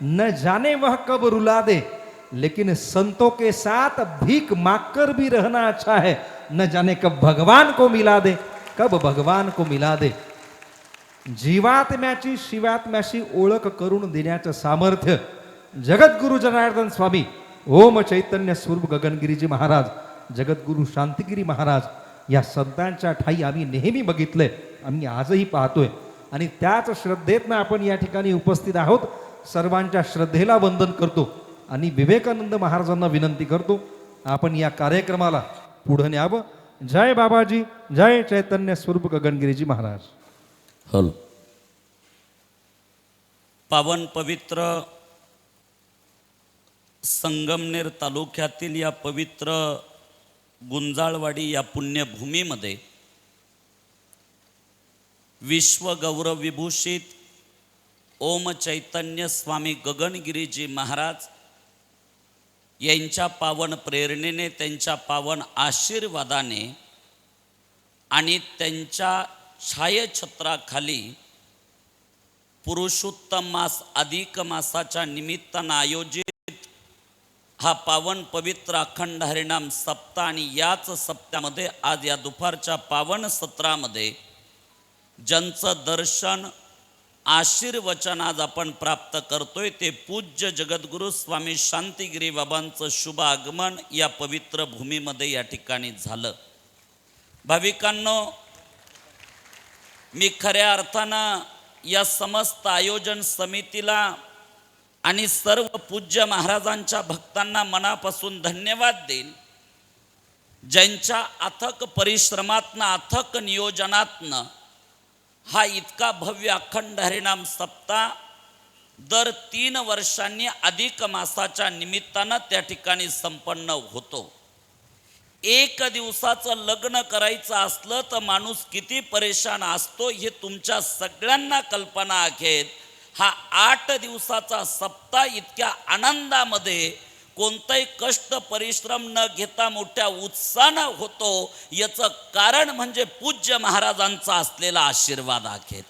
न जाने वह कब रुला दे, लेकिन संतों के साथ भीख मांगकर भी रहना अच्छा है। न जाने कब भगवान को मिला दे, कब भगवान को मिला दे। जीवात्म्याची शिवात्म्याशी ओळख करून देण्याचं सामर्थ्य जगद्गुरु जनार्दन स्वामी ओम चैतन्य स्वरूप गगनगिरीजी महाराज, जगद्गुरु शांतिगिरी महाराज या संतांच्या ठाई आम्ही नेहमी बघितलंय, आम्ही आजही पाहतोय आणि त्याच श्रद्धेतनं आपण या ठिकाणी उपस्थित आहोत। सर्वांच्या श्रद्धेला वंदन करतो आणि विवेकानंद महाराजांना विनंती करतो आपण या कार्यक्रमाला पुढे न्यावं। जय बाबाजी, जय चैतन्य स्वरूप गगनगिरीजी महाराज। हल पावन पवित्र संगमनेर तालुक्यातील या पवित्र गुंजाळवाडी या पुण्यभूमीमध्ये विश्वगौरव विभूषित ओम चैतन्य स्वामी गगनगिरीजी महाराज यांच्या पावन प्रेरणेने, त्यांच्या पावन आशीर्वादाने आणि त्यांच्या छायाछत्राखाली पुरुषोत्तम मास अधिक मासाच्या निमित्तानं आयोजित हा पावन पवित्र अखंड हरिनाम सप्ताह आणि याच सप्त्यामध्ये आज या दुपारच्या पावन सत्रामध्ये ज्यांचं दर्शन आशीर्वचन आज आपण प्राप्त करतोय ते पूज्य जगद्गुरु स्वामी शांतिगिरी बाबांचं शुभ आगमन या पवित्र भूमीमध्ये या ठिकाणी झालं। भाविकांनो, मी खऱ्या अर्थानं या समस्त आयोजन समितीला आणि सर्व पूज्य महाराजांच्या भक्तांना मनापासून धन्यवाद देईन, ज्यांच्या अथक परिश्रमातनं, अथक नियोजनातनं हा इतका भव्य अखंड हरिनाम सप्ताह दर 3 वर्षांनी अधिक मासाच्या निमित्तानं त्या ठिकाणी संपन्न होतो। एक दिवसाचं लग्न करायचं असलं तर माणूस किती परेशान असतो हे तुमच्या सगळ्यांना कल्पना आहेत। हा 8 दिवसाचा सप्ताह इतक्या आनंदामध्ये कोणताही कष्ट परिश्रम न घेता मोठ्या उत्साहानं होतो, याचं कारण म्हणजे पूज्य महाराजांचा असलेला आशीर्वाद आहेत।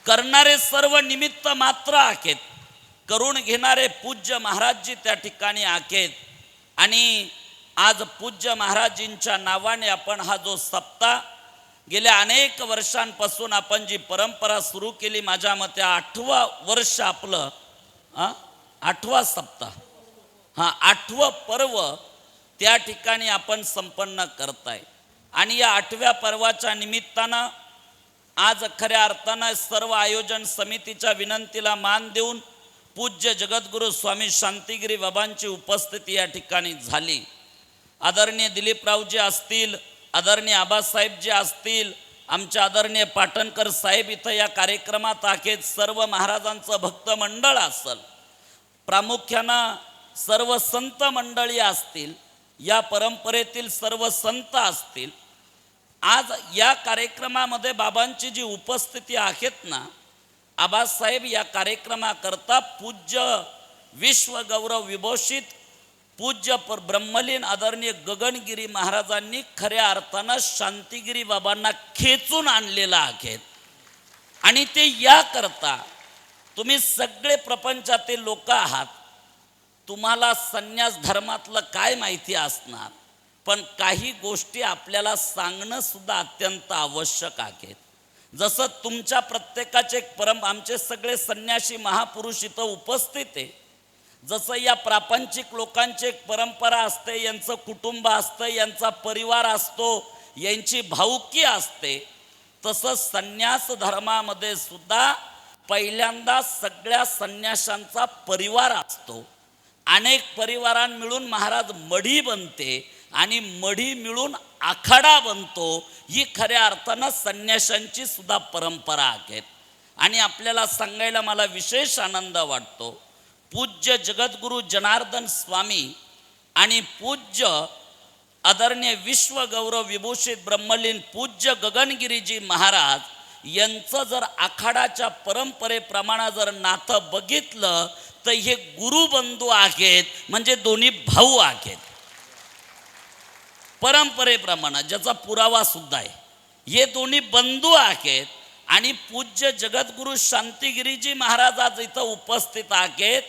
करणारे सर्व निमित्त मात्र आहेत, करून घेणारे पूज्य महाराजजी त्या ठिकाणी आहेत। आणि आज पूज्य महाराजींच्या नावाने आपण हा जो सप्ताह गेल्या अनेक वर्षांपासून आपण जी परंपरा सुरू केली, माझ्या मते 8वं वर्ष आपलं, 8वा सप्ताह, 8वं पर्व त्या ठिकाणी आपण संपन्न करताय। आणि या 8व्या पर्वाच्या निमित्तानं आज खऱ्या अर्थानं सर्व आयोजन समितीच्या विनंतीला मान देऊन पूज्य जगद्गुरु स्वामी शांतिगिरी बाबांची उपस्थिती या ठिकाणी झाली। आदरणीय दिलीपरावजी असतील, आदरणीय आबासाहेबजी असतील, आमचे आदरणीय पाटणकर साहेब इथं या कार्यक्रमात आहेत, सर्व महाराजांचं भक्त मंडळ असेल, प्रामुख्यानं सर्व संत मंडळी असतील, या परंपरेतील सर्व संत असतील। आज या कार्यक्रमामध्ये बाबांची जी उपस्थिती आहेत ना, आबासाहेब या कार्यक्रमाकरता पूज्य विश्वगौरव विभूषित पूज्य ब्रह्मलीन आदरणीय गगनगिरी महाराजांनी खऱ्या अर्थानं शांतिगिरी बाबांना खेचून आणलेला आहेत। आणि ते या करता तुम्ही सगळे प्रपंचातील लोक आहात, तुम्हाला संन्यास धर्मातलं काय माहिती असणार, पण काही गोष्टी आपल्याला सांगणं सुद्धा अत्यंत आवश्यक आहे। जसं तुमच्या प्रत्येकाचे एक आमचे सगळे संन्यासी महापुरुष इथं उपस्थित आहे, जसं या प्रापंचिक लोकांची एक परंपरा असते, यांचं कुटुंब असतं, यांचा परिवार असतो, यांची भाऊकी असते, तसं संन्यास धर्मामध्ये सुद्धा पहिल्यांदा सगळ्या संन्याशांचा परिवार असतो। अनेक परिवारां मिळून महाराज मढी बनते आणि मढी मिळून आखाडा बनतो, ही खऱ्या अर्थानं संन्याशांची सुद्धा परंपरा आहे। आणि आपल्याला सांगायला मला विशेष आनंद वाटतो, पूज्य जगद्गुरु जनार्दन स्वामी आणि पूज्य आदरणीय विश्वगौरव विभूषित ब्रह्मलीन पूज्य गगनगिरीजी महाराज यांचं जर आखाडाच्या परंपरेप्रमाणे जर नातं बघितलं तर हे गुरुबंधू आहेत, म्हणजे दोन्ही भाऊ आहेत परंपरेप्रमाणे, ज्याचा पुरावा सुद्धा आहे। हे दोन्ही बंधू आहेत आणि पूज्य जगद्गुरु शांतिगिरीजी महाराज आज इथं उपस्थित आहेत।